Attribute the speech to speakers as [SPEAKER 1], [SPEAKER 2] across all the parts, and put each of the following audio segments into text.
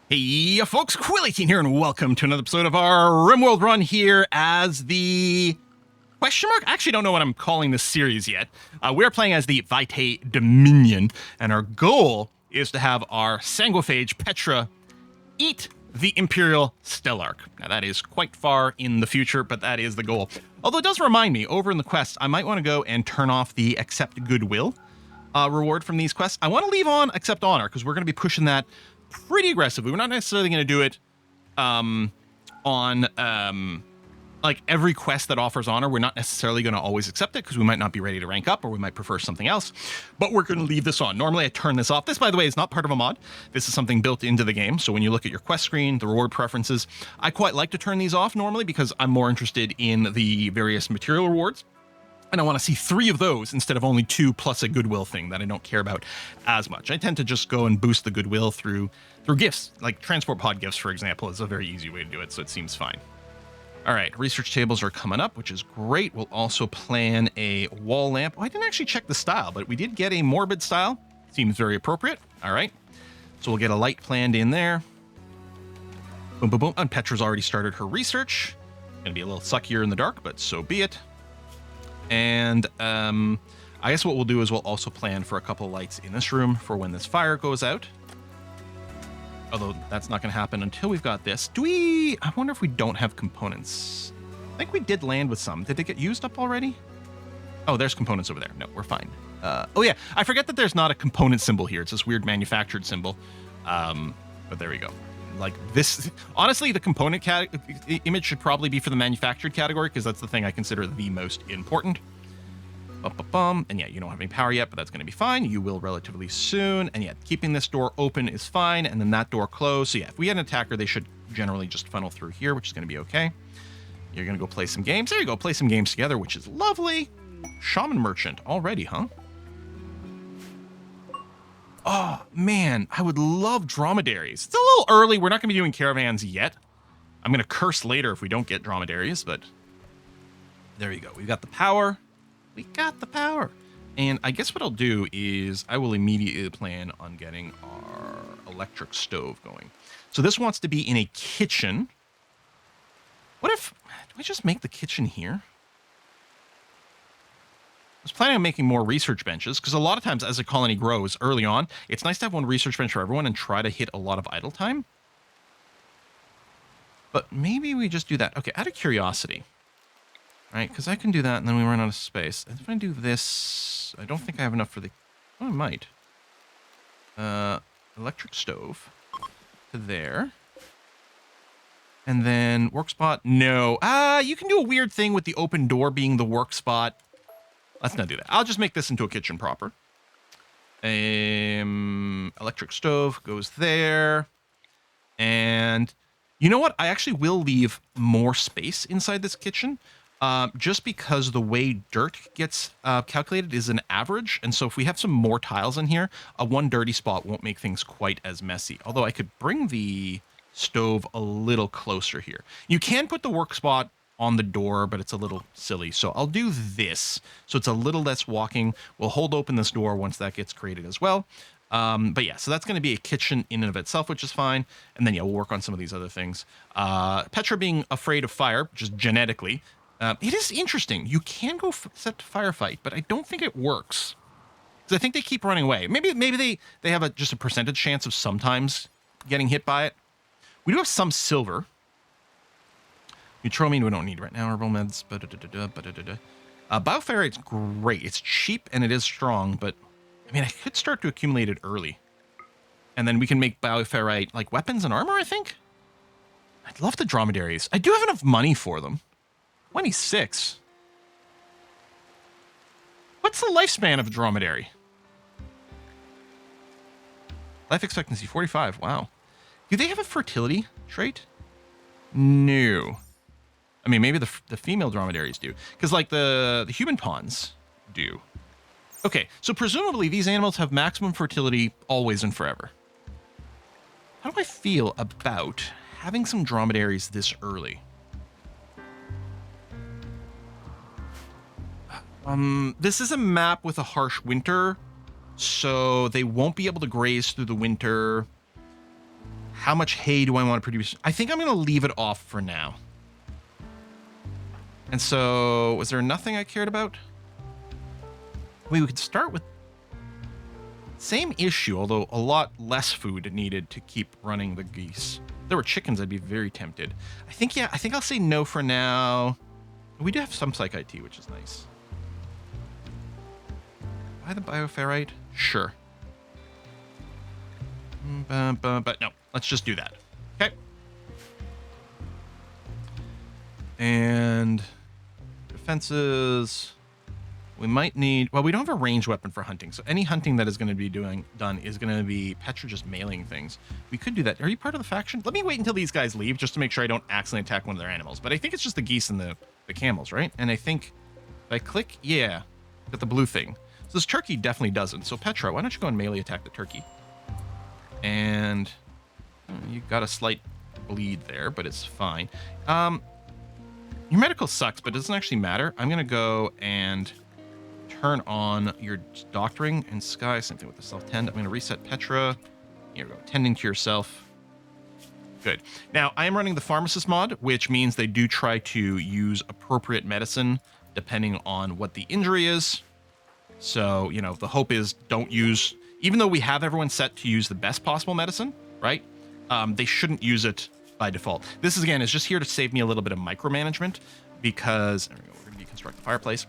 [SPEAKER 1] Hey folks, Quill18 here, and welcome to another episode of our RimWorld run here as the question mark? I actually don't know what I'm calling this series yet. We're playing as the Vitae Dominion, and our goal is to have our sanguiphage Petra eat the Imperial Stellarch. Now that is quite far in the future, but that is the goal. Although it does remind me, over in the quest, I might want to go and turn off the accept goodwill reward from these quests. I want to leave on accept honor, because we're going to be pushing that pretty aggressively. We're not necessarily going to do it on like every quest that offers honor. We're not necessarily going to always accept it because we might not be ready to rank up, or we might prefer something else, but we're going to leave this on. Normally I turn this off. This, by the way, is not part of a mod. This is something built into the game. So when you look at your quest screen, the reward preferences, I quite like to turn these off normally because I'm more interested in the various material rewards. And I want to see 3 of those instead of only 2 plus a goodwill thing that I don't care about as much. I tend to just go and boost the goodwill through gifts, like transport pod gifts, for example, is a very easy way to do it, so it seems fine. All right, research tables are coming up, which is great. We'll also plan a wall lamp. Oh, I didn't actually check the style, but we did get a morbid style. Seems very appropriate. All right, so we'll get a light planned in there. Boom, boom, boom. And Petra's already started her research. Gonna be a little suckier in the dark, but so be it. And I guess what we'll do is we'll also plan for a couple of lights in this room for when this fire goes out. Although that's not going to happen until we've got this. I wonder if we don't have components. I think we did land with some. Did they get used up already? Oh, there's components over there. No, we're fine. Oh yeah, I forget that there's not a component symbol here. It's this weird manufactured symbol. But there we go. Like this, honestly, the component image should probably be for the manufactured category because that's the thing I consider the most important. And yeah, you don't have any power yet, but that's going to be fine. You will relatively soon. And yeah, keeping this door open is fine, and then that door closed. So yeah, if we had an attacker, they should generally just funnel through here, which is going to be okay. You're going to go play some games. There you go, play some games together, which is lovely. Shaman Merchant already, huh? Oh, man, I would love dromedaries. It's a little early. We're not going to be doing caravans yet. I'm going to curse later if we don't get dromedaries, but there you go. We've got the power. We got the power. And I guess what I'll do is I will immediately plan on getting our electric stove going. So this wants to be in a kitchen. What if, do I just make the kitchen here? I was planning on making more research benches because a lot of times as a colony grows early on, it's nice to have one research bench for everyone and try to hit a lot of idle time. But maybe we just do that. Okay, out of curiosity, right? Because I can do that and then we run out of space. If I do this, I don't think I have enough for the, oh, I might. Electric stove to there. And then work spot, no. You can do a weird thing with the open door being the work spot. Let's not do that. I'll just make this into a kitchen proper. Electric stove goes there. And you know what? I actually will leave more space inside this kitchen just because the way dirt gets calculated is an average. And so if we have some more tiles in here, a one dirty spot won't make things quite as messy. Although I could bring the stove a little closer here. You can put the work spot on the door, but it's a little silly. So I'll do this. So it's a little less walking. We'll hold open this door once that gets created as well. But yeah, so that's going to be a kitchen in and of itself, which is fine. And then yeah, we'll work on some of these other things. Petra being afraid of fire, just genetically. It is interesting. You can go set to firefight, but I don't think it works. Because I think they keep running away. Maybe they have just a percentage chance of sometimes getting hit by it. We do have some silver. Neutromine we don't need right now. Herbal meds. Bioferrite's great. It's cheap and it is strong, but I mean, I could start to accumulate it early. And then we can make bioferrite like weapons and armor, I think. I'd love the dromedaries. I do have enough money for them. 26. What's the lifespan of a dromedary? Life expectancy 45. Wow. Do they have a fertility trait? No. I mean, maybe the female dromedaries do. Because, like, the human pawns do. Okay, so presumably these animals have maximum fertility always and forever. How do I feel about having some dromedaries this early? This is a map with a harsh winter, so they won't be able to graze through the winter. How much hay do I want to produce? I think I'm going to leave it off for now. And so, was there nothing I cared about? We could start with same issue, although a lot less food needed to keep running the geese. If there were chickens, I'd be very tempted. I think I'll say no for now. We do have some Psychoid tea, which is nice. Buy the bioferrite? Sure. But no, let's just do that. Okay. And defenses. We might need, well, we don't have a ranged weapon for hunting, so any hunting that is going to be done is going to be Petra just mailing things. We could do that. Are you part of the faction? Let me wait until these guys leave just to make sure I don't accidentally attack one of their animals. But I think it's just the geese and the camels, right? And I think if I click, yeah, got the blue thing. So this turkey definitely doesn't. So Petra, why don't you go and melee attack the turkey? And you got a slight bleed there, but it's fine. Your medical sucks, but it doesn't actually matter. I'm going to go and turn on your doctoring and sky. Same thing with the self-tend. I'm going to reset Petra. Here we go. Tending to yourself. Good. Now, I am running the pharmacist mod, which means they do try to use appropriate medicine depending on what the injury is. So, you know, the hope is don't use, even though we have everyone set to use the best possible medicine, right? They shouldn't use it by default. This is, again, is just here to save me a little bit of micromanagement because, there we go, we're going to deconstruct the fireplace.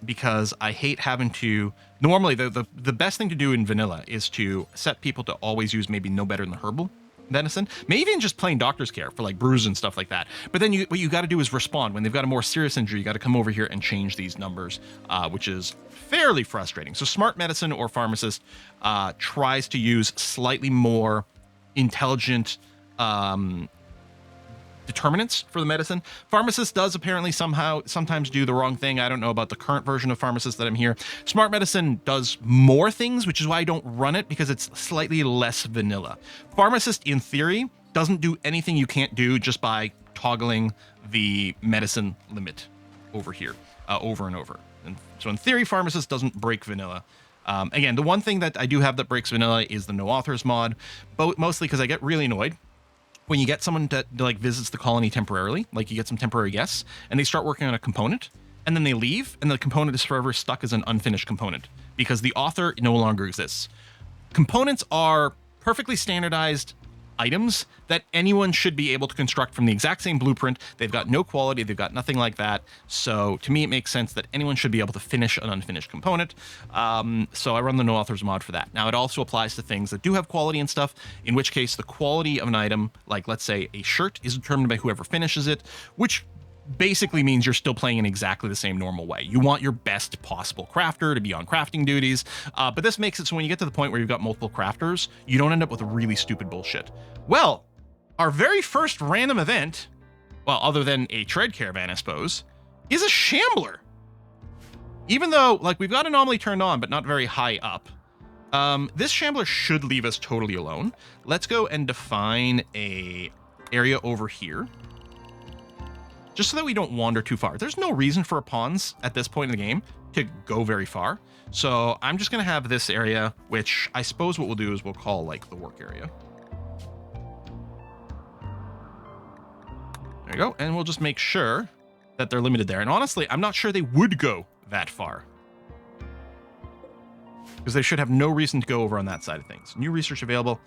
[SPEAKER 1] Because I hate having to, normally the best thing to do in vanilla is to set people to always use maybe no better than the herbal medicine, maybe even just plain doctor's care for like bruises and stuff like that. But then what you got to do is respond. When they've got a more serious injury, you got to come over here and change these numbers, which is fairly frustrating. So smart medicine or pharmacist tries to use slightly more intelligent determinants for the medicine. Pharmacist does apparently sometimes do the wrong thing. I don't know about the current version of pharmacist that I'm here. Smart medicine does more things, which is why I don't run it, because it's slightly less vanilla. Pharmacist, in theory, doesn't do anything you can't do just by toggling the medicine limit over here, over and over. And so in theory, pharmacist doesn't break vanilla. Again, the one thing that I do have that breaks vanilla is the no authors mod, mostly because I get really annoyed when you get someone that like visits the colony temporarily, like you get some temporary guests, and they start working on a component, and then they leave, and the component is forever stuck as an unfinished component because the author no longer exists. Components are perfectly standardized items that anyone should be able to construct from the exact same blueprint. They've got no quality, they've got nothing like that. So to me, it makes sense that anyone should be able to finish an unfinished component. So I run the no authors mod for that. Now it also applies to things that do have quality and stuff, in which case the quality of an item, like let's say a shirt, is determined by whoever finishes it, which basically means you're still playing in exactly the same normal way. You want your best possible crafter to be on crafting duties, but this makes it so when you get to the point where you've got multiple crafters, you don't end up with really stupid bullshit. Well, our very first random event, well, other than a trade caravan, I suppose, is a shambler. Even though, like, we've got Anomaly turned on, but not very high up, this shambler should leave us totally alone. Let's go and define a area over here, just so that we don't wander too far. There's no reason for pawns at this point in the game to go very far. So I'm just going to have this area, which I suppose what we'll do is we'll call like the work area. There you go. And we'll just make sure that they're limited there. And honestly, I'm not sure they would go that far, because they should have no reason to go over on that side of things. New research available.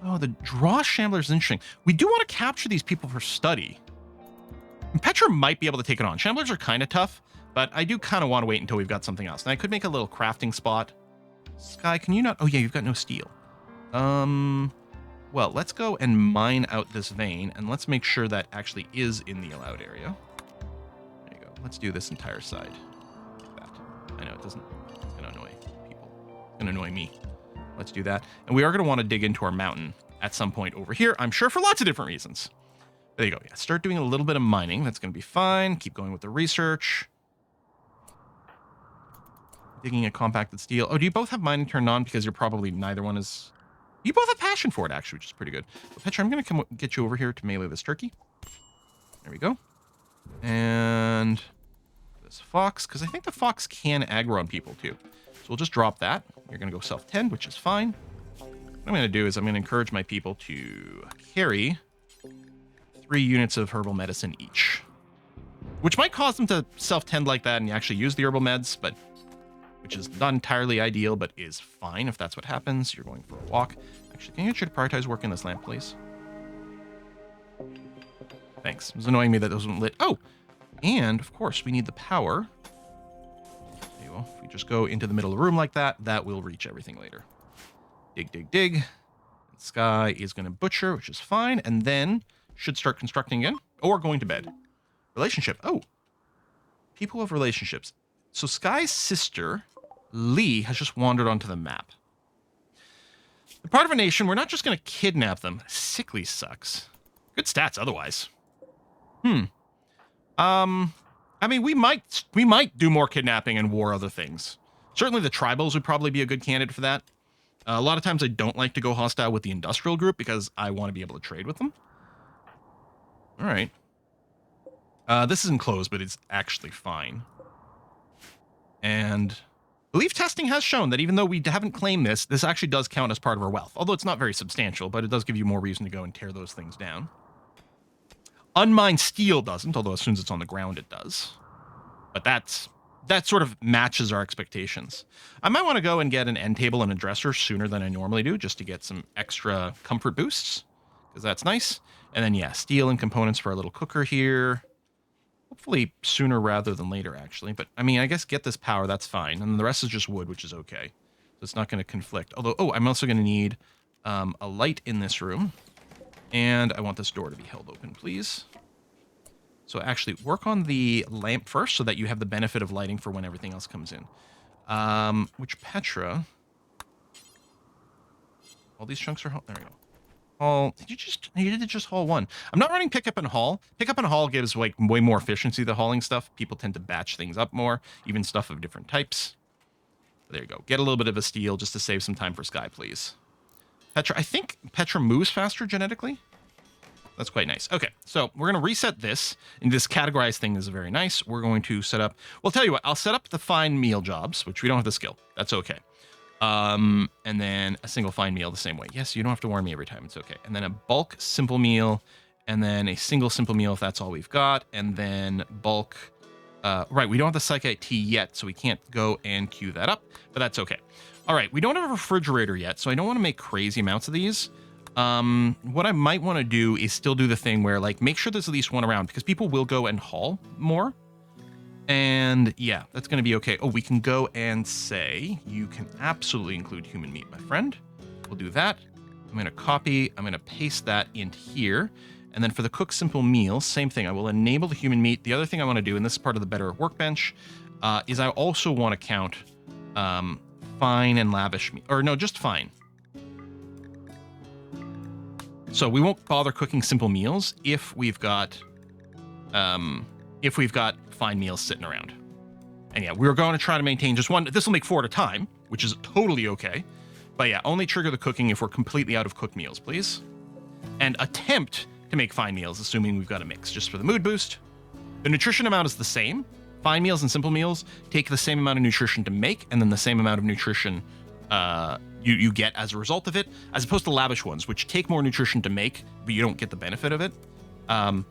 [SPEAKER 1] Oh, the draw shambler is interesting. We do want to capture these people for study. And Petra might be able to take it on. Shamblers are kind of tough, but I do kind of want to wait until we've got something else. And I could make a little crafting spot. Sky, can you not? Oh yeah, you've got no steel. Well, let's go and mine out this vein, and let's make sure that actually is in the allowed area. There you go. Let's do this entire side. Like that. I know it doesn't. It's going to annoy people. It's going to annoy me. Let's do that. And we are going to want to dig into our mountain at some point over here, I'm sure, for lots of different reasons. There you go. Yeah, start doing a little bit of mining. That's going to be fine. Keep going with the research. Digging a compacted steel. Oh, do you both have mining turned on? Because you're probably neither one is... You both have passion for it, actually, which is pretty good. But Petra, I'm going to come get you over here to melee this turkey. There we go. And this fox, because I think the fox can aggro on people too. So we'll just drop that. You're going to go self-tend, which is fine. I'm going I'm going to do is I'm going to encourage my people to carry 3 units of herbal medicine each, which might cause them to self-tend like that and actually use the herbal meds, but which is not entirely ideal, but is fine if that's what happens. You're going for a walk. Actually, can you get you to prioritize work in this lamp, please? Thanks. It was annoying me that it wasn't lit. Oh, and of course we need the power. There you go. If we just go into the middle of the room like that, that will reach everything later. Dig, dig, dig. And Sky is going to butcher, which is fine, and then should start constructing again, or going to bed. Relationship. Oh, people have relationships. So Sky's sister, Lee, has just wandered onto the map. They're part of a nation. We're not just going to kidnap them. Sickly sucks. Good stats otherwise. I mean, we might do more kidnapping and war other things. Certainly the tribals would probably be a good candidate for that. A lot of times I don't like to go hostile with the industrial group because I want to be able to trade with them. All right. This isn't closed, but it's actually fine. And belief testing has shown that even though we haven't claimed this, this actually does count as part of our wealth. Although it's not very substantial, but it does give you more reason to go and tear those things down. Unmined steel doesn't, although as soon as it's on the ground, it does. But that sort of matches our expectations. I might want to go and get an end table and a dresser sooner than I normally do, just to get some extra comfort boosts, because that's nice. And then, yeah, steel and components for our little cooker here. Hopefully sooner rather than later, actually. But, I mean, I guess get this power, that's fine. And the rest is just wood, which is okay. So it's not going to conflict. Although, oh, I'm also going to need a light in this room. And I want this door to be held open, please. So actually work on the lamp first so that you have the benefit of lighting for when everything else comes in. Which Petra... All these chunks are... There we go. Haul... You did just haul one. I'm not running pickup and haul. Pickup and haul gives like way more efficiency to hauling stuff. People tend to batch things up more, even stuff of different types. There you go. Get a little bit of a steel just to save some time for Sky, please. Petra, I think Petra moves faster genetically. That's quite nice. Okay, so we're going to reset this. And this categorized thing is very nice. We're going to set up... Well, tell you what, I'll set up the fine meal jobs, which we don't have the skill. That's okay. And then a single fine meal the same way. Yes, you don't have to warn me every time. It's okay. And then a bulk simple meal, and then a single simple meal if that's all we've got. And then bulk... right, we don't have the Psychoid tea yet, so we can't go and queue that up, but that's okay. All right, we don't have a refrigerator yet, so I don't want to make crazy amounts of these. What I might want to do is still do the thing where, like, make sure there's at least one around, because people will go and haul more. And, yeah, that's going to be okay. Oh, we can go and say, you can absolutely include human meat, my friend. We'll do that. I'm going to copy, I'm going to paste that into here. And then for the cook simple meal, same thing. I will enable the human meat. The other thing I want to do, and this is part of the better workbench, is I also want to count fine and lavish meat. Or no, just fine. So we won't bother cooking simple meals if we've got fine meals sitting around. And yeah, we're going to try to maintain just one. This will make 4 at a time, which is totally okay. But yeah, only trigger the cooking if we're completely out of cooked meals, please. And attempt to make fine meals, assuming we've got a mix, just for the mood boost. The nutrition amount is the same. Fine meals and simple meals take the same amount of nutrition to make, and then the same amount of nutrition you get as a result of it, as opposed to lavish ones, which take more nutrition to make, but you don't get the benefit of it. One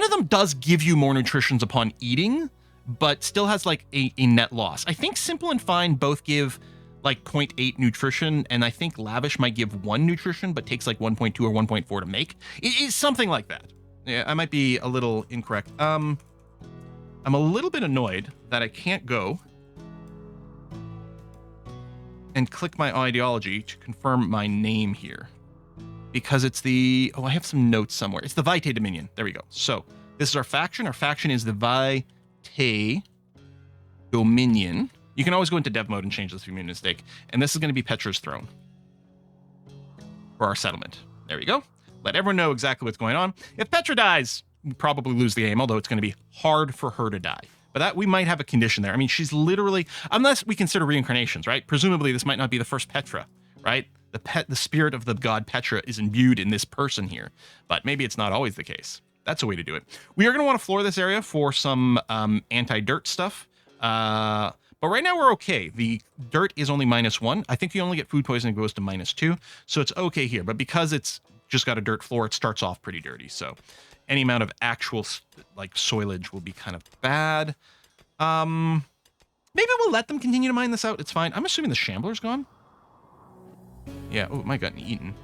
[SPEAKER 1] of them does give you more nutritions upon eating, but still has like a net loss. I think simple and fine both give like 0.8 nutrition, and I think lavish might give 1 nutrition, but takes like 1.2 or 1.4 to make. It is something like that. Yeah, I might be a little incorrect. I'm a little bit annoyed that I can't go and click my ideology to confirm my name here. Because it's the... Oh, I have some notes somewhere. It's the Vitae Dominion. There we go. So, this is our faction. Our faction is the Vitae Dominion. You can always go into dev mode and change this if you made a mistake. And this is going to be Petra's throne for our settlement. There we go. Let everyone know exactly what's going on. If Petra dies, we probably lose the game, although it's going to be hard for her to die. But that we might have a condition there. I mean, she's literally... Unless we consider reincarnations, right? Presumably, this might not be the first Petra, right? The spirit of the god Petra is imbued in this person here. But maybe it's not always the case. That's a way to do it. We are going to want to floor this area for some anti-dirt stuff. But But right now we're okay. The dirt is only -1. I think you only get food poisoning, it goes to -2. So it's okay here. But because it's just got a dirt floor, it starts off pretty dirty. So any amount of actual like soilage will be kind of bad. Maybe we'll let them continue to mine this out. It's fine. I'm assuming the Shambler's gone. Yeah. Oh, it might have gotten eaten.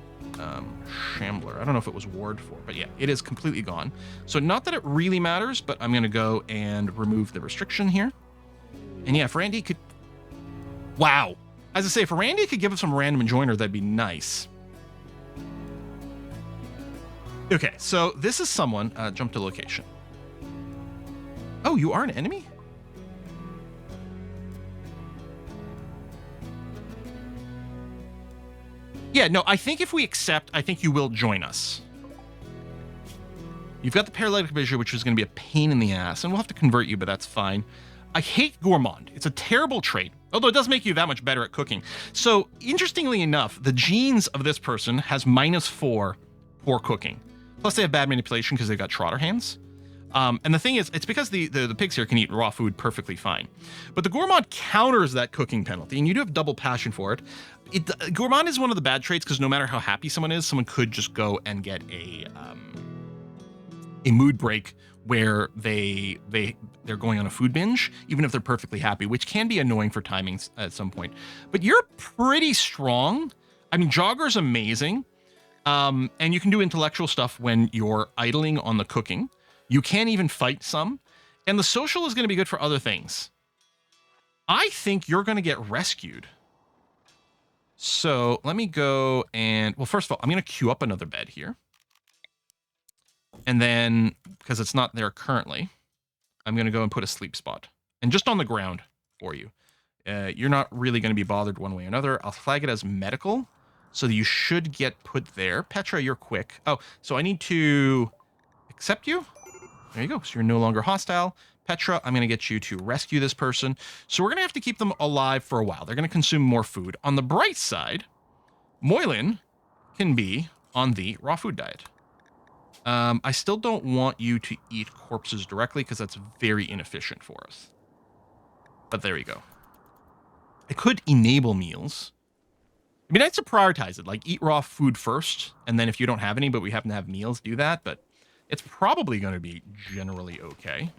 [SPEAKER 1] Shambler. I don't know if it was Ward 4, but yeah, it is completely gone. So not that it really matters, but I'm going to go and remove the restriction here. And yeah, if Randy could... Wow. As I say, if Randy could give us some random joiner, that'd be nice. Okay, so this is someone... jump to location. Oh, you are an enemy? Yeah, no, I think if we accept, I think you will join us. You've got the paralytic vision, which is going to be a pain in the ass, and we'll have to convert you, but that's fine. I hate gourmand. It's a terrible trait, although it does make you that much better at cooking. So, interestingly enough, the genes of this person has -4 for cooking. Plus, they have bad manipulation because they've got trotter hands. And the thing is, it's because the pigs here can eat raw food perfectly fine. But the gourmand counters that cooking penalty, and you do have double passion for it. Gourmand is one of the bad traits because no matter how happy someone is, someone could just go and get a mood break where they're going on a food binge, even if they're perfectly happy, which can be annoying for timings at some point. But you're pretty strong. I mean, Jogger's amazing. And you can do intellectual stuff when you're idling on the cooking. You can even fight some. And the social is going to be good for other things. I think you're going to get rescued. So let me go and... Well, first of all, I'm going to queue up another bed here. And then, because it's not there currently, I'm going to go and put a sleep spot. And just on the ground for you. You're not really going to be bothered one way or another. I'll flag it as medical. So you should get put there. Petra, you're quick. Oh, so I need to accept you. There you go. So you're no longer hostile. Petra, I'm going to get you to rescue this person. So we're going to have to keep them alive for a while. They're going to consume more food. On the bright side, Moylan can be on the raw food diet. I still don't want you to eat corpses directly because that's very inefficient for us. But there you go. I could enable meals. I mean, I'd to prioritize it. Like, eat raw food first, and then if you don't have any, but we happen to have meals, do that. But it's probably going to be generally okay.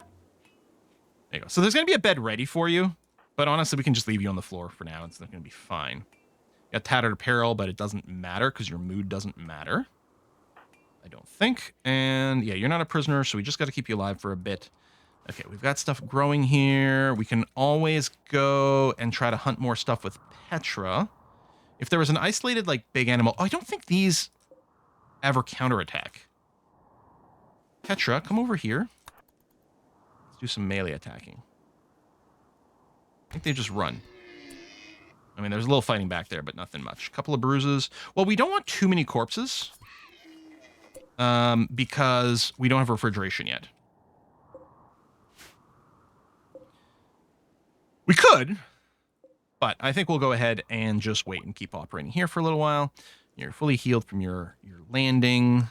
[SPEAKER 1] There you go. So there's going to be a bed ready for you. But honestly, we can just leave you on the floor for now. It's not going to be fine. You got tattered apparel, but it doesn't matter because your mood doesn't matter. I don't think. And yeah, you're not a prisoner, so we just got to keep you alive for a bit. Okay, we've got stuff growing here. We can always go and try to hunt more stuff with Petra. If there was an isolated, like, big animal... Oh, I don't think these ever counterattack. Petra, come over here. Let's do some melee attacking. I think they just run. I mean, there's a little fighting back there, but nothing much. A couple of bruises. Well, we don't want too many corpses. Because we don't have refrigeration yet. We could, but I think we'll go ahead and just wait and keep operating here for a little while. You're fully healed from your landing,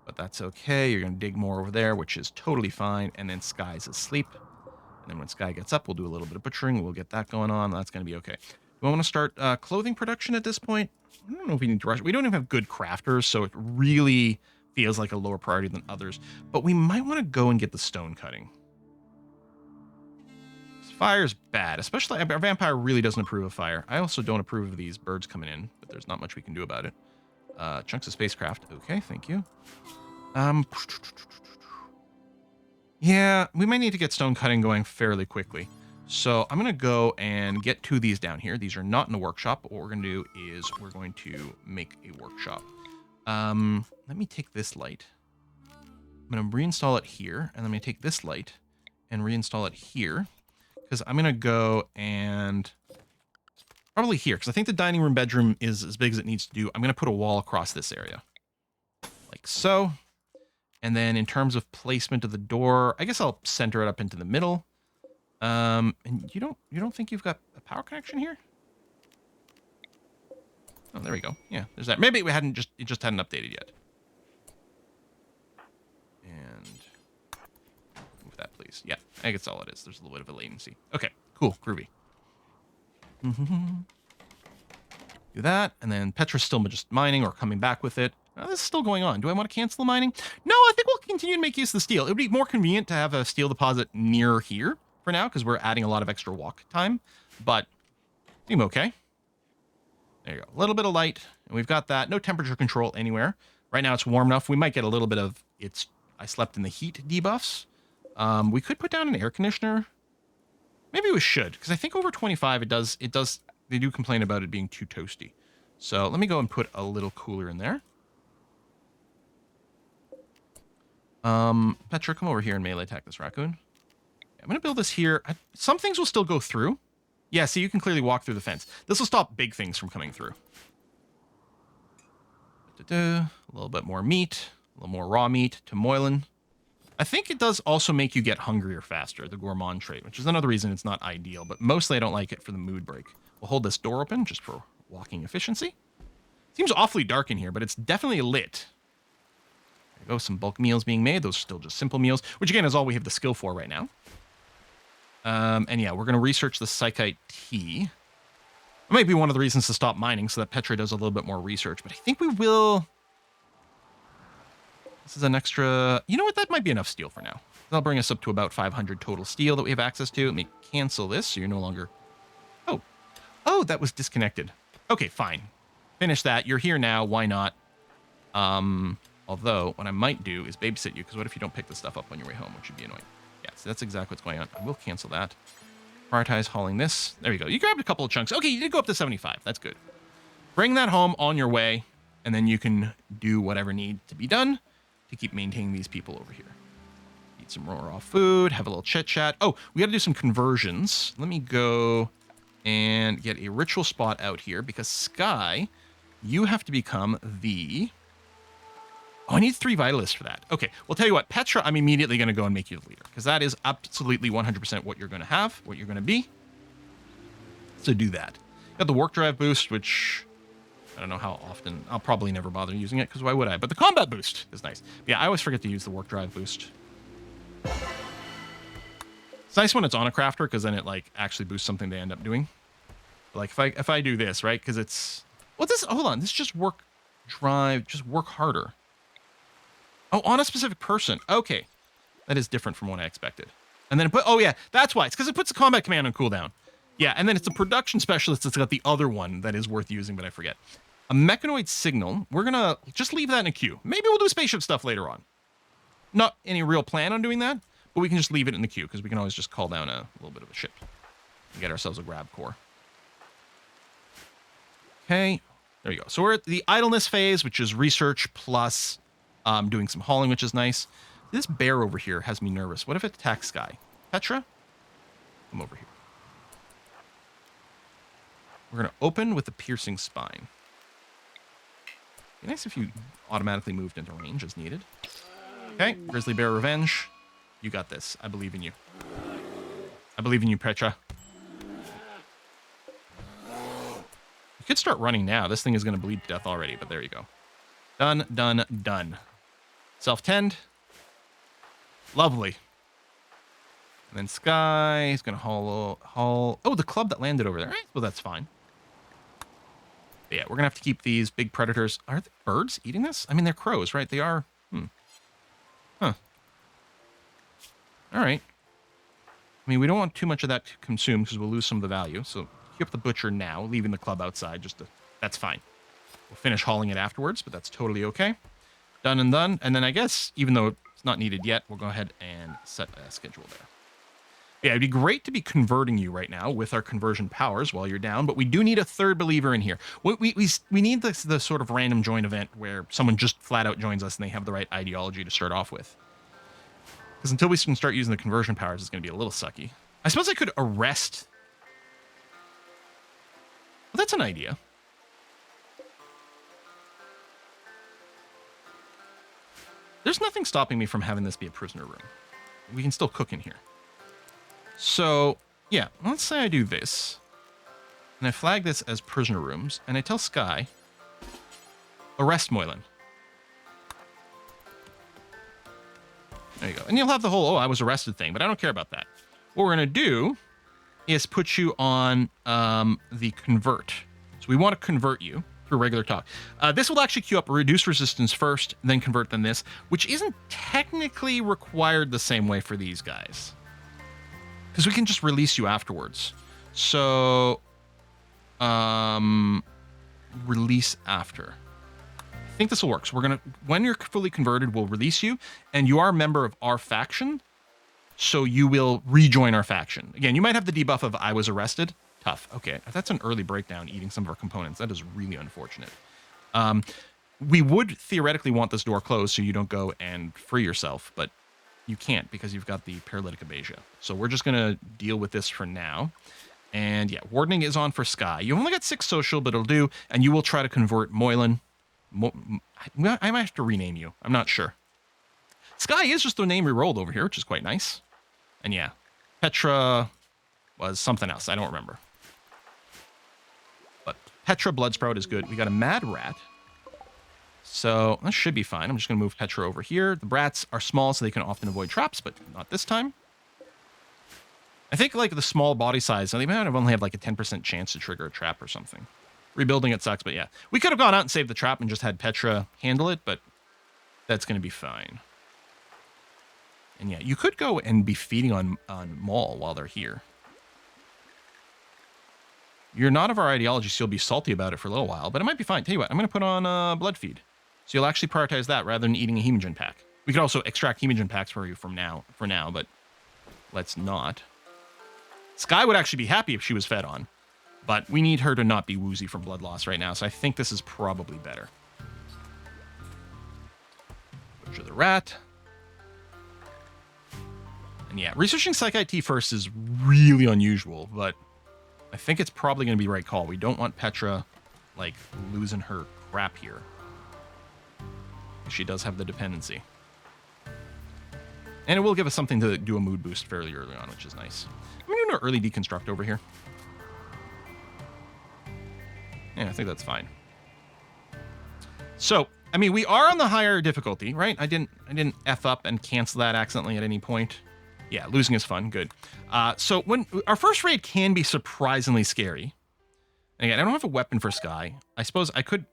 [SPEAKER 1] but that's okay. You're going to dig more over there, which is totally fine. And then Sky's asleep. And then when Sky gets up, we'll do a little bit of butchering. We'll get that going on. That's going to be okay. We want to start clothing production at this point. I don't know if we need to rush. We don't even have good crafters, so it really feels like a lower priority than others. But we might want to go and get the stone cutting. Fire's bad, especially our vampire really doesn't approve of fire. I also don't approve of these birds coming in, but there's not much we can do about it. Chunks of spacecraft. Okay, thank you. Yeah, we might need to get stone cutting going fairly quickly. So I'm going to go and get 2 of these down here. These are not in the workshop, but what we're going to do is we're going to make a workshop. Let me take this light. I'm going to reinstall it here, and I'm going to take this light and reinstall it here. Because I'm going to go and probably here, because I think the dining room bedroom is as big as it needs to do. I'm going to put a wall across this area. Like so. And then in terms of placement of the door, I guess I'll center it up into the middle. And you don't think you've got a power connection here? Oh, there we go. Yeah, there's that. Maybe it just hadn't updated yet. And move that, please. Yeah, I think that's all it is. There's a little bit of a latency. Okay, cool, groovy. Do that, and then Petra's still just mining or coming back with it. This is still going on. Do I want to cancel the mining? No, I think we'll continue to make use of the steel. It would be more convenient to have a steel deposit near here for now, because we're adding a lot of extra walk time, but seem okay. There you go. A little bit of light, and we've got that. No temperature control anywhere. Right now it's warm enough. We might get a little bit of I slept in the heat debuffs. We could put down an air conditioner. Maybe we should, because I think over 25 it does, they do complain about it being too toasty. So let me go and put a little cooler in there. Petra, come over here and melee attack this raccoon. I'm going to build this here. Some things will still go through. Yeah, see, you can clearly walk through the fence. This will stop big things from coming through. A little bit more meat, a little more raw meat to Moylan. I think it does also make you get hungrier faster, the gourmand trait, which is another reason it's not ideal, but mostly I don't like it for the mood break. We'll hold this door open just for walking efficiency. Seems awfully dark in here, but it's definitely lit. There you go, some bulk meals being made. Those are still just simple meals, which again is all we have the skill for right now. And yeah, we're going to research the Psychoid tea. It might be one of the reasons to stop mining so that Petra does a little bit more research, but I think we will. This is an extra, you know what, that might be enough steel for now. That'll bring us up to about 500 total steel that we have access to. Let me cancel this so you're no longer, oh, that was disconnected. Okay, fine. Finish that, you're here now, why not? Although, what I might do is babysit you, because what if you don't pick this stuff up on your way home, which would be annoying. Yeah, so that's exactly what's going on. I will cancel that. Prioritize hauling this. There you go. You grabbed a couple of chunks. Okay, you did go up to 75. That's good. Bring that home on your way, and then you can do whatever needs to be done to keep maintaining these people over here. Eat some raw food, have a little chit-chat. Oh, we got to do some conversions. Let me go and get a ritual spot out here, because Sky, you have to become the... Oh, I need 3 Vitalists for that. Okay, well, tell you what, Petra, I'm immediately going to go and make you the leader, because that is absolutely 100% what you're going to have, what you're going to be. So do that. Got the work drive boost, which I don't know how often. I'll probably never bother using it, because why would I? But the combat boost is nice. Yeah, I always forget to use the work drive boost. It's nice when it's on a crafter, because then it like actually boosts something they end up doing. Like if I do this, right? Because it's... Well, this... Hold on. This just work drive... Just work harder. Oh, on a specific person. Okay. That is different from what I expected. And then it put... Oh, yeah. That's why. It's because it puts the combat command on cooldown. Yeah, and then it's a production specialist that's got the other one that is worth using, but I forget. A mechanoid signal. We're going to just leave that in a queue. Maybe we'll do spaceship stuff later on. Not any real plan on doing that, but we can just leave it in the queue, because we can always just call down a little bit of a ship and get ourselves a grab core. Okay. There you go. So we're at the idleness phase, which is research plus... doing some hauling, which is nice. This bear over here has me nervous. What if it attacks Sky? Petra? Come over here. We're going to open with the piercing spine. Be nice if you automatically moved into range as needed. Okay, Grizzly Bear Revenge. You got this. I believe in you. I believe in you, Petra. You could start running now. This thing is going to bleed to death already, but there you go. Done, done, done. Self-tend. Lovely. And then Sky is going to haul... Oh, the club that landed over there. Right, well, that's fine. But yeah, we're going to have to keep these big predators. Are the birds eating this? I mean, they're crows, right? They are. Huh. All right. I mean, we don't want too much of that to consume, because we'll lose some of the value. So keep the butcher now, leaving the club outside. That's fine. We'll finish hauling it afterwards, but that's totally okay. Done and done. And then I guess, even though it's not needed yet, we'll go ahead and set a schedule there. Yeah, it'd be great to be converting you right now with our conversion powers while you're down, but we do need a third believer in here. We need the sort of random join event where someone just flat out joins us and they have the right ideology to start off with. Because until we can start using the conversion powers, it's going to be a little sucky. I suppose I could arrest... Well, that's an idea. There's nothing stopping me from having this be a prisoner room. We can still cook in here. So, yeah, let's say I do this. And I flag this as prisoner rooms. And I tell Sky, arrest Moylan. There you go. And you'll have the whole, oh, I was arrested thing. But I don't care about that. What we're going to do is put you on the convert. So we want to convert you through regular talk. This will actually queue up reduce resistance first, then convert, then this, which isn't technically required the same way for these guys. Because we can just release you afterwards. So, release after. I think this will work. So we're going to, when you're fully converted, we'll release you, and you are a member of our faction, so you will rejoin our faction. Again, you might have the debuff of I was arrested. Tough. Okay, that's an early breakdown, eating some of our components. That is really unfortunate. We would theoretically want this door closed so you don't go and free yourself, but you can't because you've got the paralytic abasia. So we're just going to deal with this for now. And yeah, wardening is on for Sky. You only got 6 social, but it'll do. And you will try to convert Moylan. I might have to rename you. I'm not sure. Sky is just the name we rolled over here, which is quite nice. And yeah, Petra was something else. I don't remember. But Petra Bloodsprout is good. We got a Mad Rat. So that should be fine. I'm just going to move Petra over here. The brats are small, so they can often avoid traps, but not this time. I think like the small body size, they might have only have like a 10% chance to trigger a trap or something. Rebuilding it sucks, but yeah. We could have gone out and saved the trap and just had Petra handle it, but that's going to be fine. And yeah, you could go and be feeding on Maul while they're here. You're not of our ideology, so you'll be salty about it for a little while, but it might be fine. Tell you what, I'm going to put on Blood Feed. So you'll actually prioritize that rather than eating a Hemogen pack. We could also extract Hemogen packs for you for now, but let's not. Sky would actually be happy if she was fed on, but we need her to not be woozy from blood loss right now, so I think this is probably better. Butcher the rat. And yeah, researching Psychoid T first is really unusual, but I think it's probably going to be the right call. We don't want Petra, like, losing her crap here. She does have the dependency. And it will give us something to do a mood boost fairly early on, which is nice. I'm going to do an early deconstruct over here. Yeah, I think that's fine. So, I mean, we are on the higher difficulty, right? I didn't F up and cancel that accidentally at any point. Yeah, losing is fun. Good. So when our first raid can be surprisingly scary. Again, I don't have a weapon for Sky. I suppose I could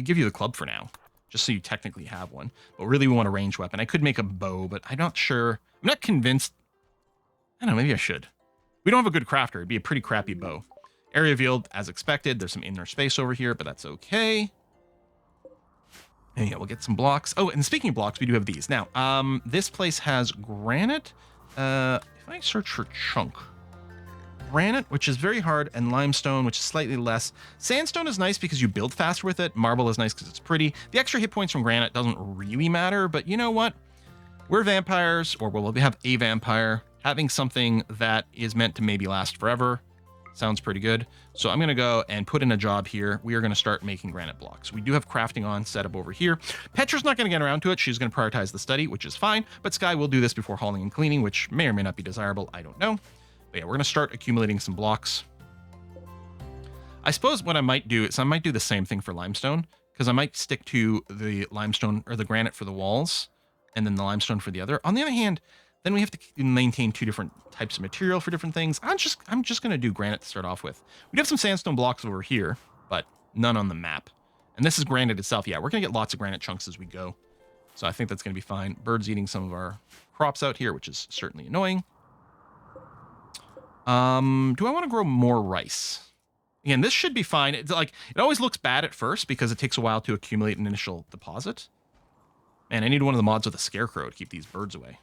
[SPEAKER 1] give you the club for now, just so you technically have one. But really, we want a ranged weapon. I could make a bow, but I'm not sure. I'm not convinced. I don't know. Maybe I should. We don't have a good crafter. It'd be a pretty crappy bow. Area revealed as expected. There's some inner space over here, but that's okay. And yeah, we'll get some blocks. Oh, and speaking of blocks, we do have these. Now, this place has granite. If I search for chunk. Granite, which is very hard, and limestone, which is slightly less. Sandstone is nice because you build faster with it. Marble is nice because it's pretty. The extra hit points from granite doesn't really matter, but you know what? We're vampires, or we'll have a vampire. Having something that is meant to maybe last forever sounds pretty good. So I'm going to go and put in a job here. We are going to start making granite blocks. We do have crafting on set up over here. Petra's not going to get around to it. She's going to prioritize the study, which is fine. But Sky will do this before hauling and cleaning, which may or may not be desirable. I don't know. But yeah, we're going to start accumulating some blocks. I suppose what I might do is I might do the same thing for limestone, because I might stick to the limestone or the granite for the walls and then the limestone for the other. On the other hand, then we have to maintain 2 different types of material for different things. I'm just going to do granite to start off with. We do have some sandstone blocks over here, but none on the map. And this is granite itself. Yeah, we're going to get lots of granite chunks as we go. So I think that's going to be fine. Birds eating some of our crops out here, which is certainly annoying. Do I want to grow more rice? Again, this should be fine. It's like, it always looks bad at first because it takes a while to accumulate an initial deposit. Man, I need one of the mods with a scarecrow to keep these birds away.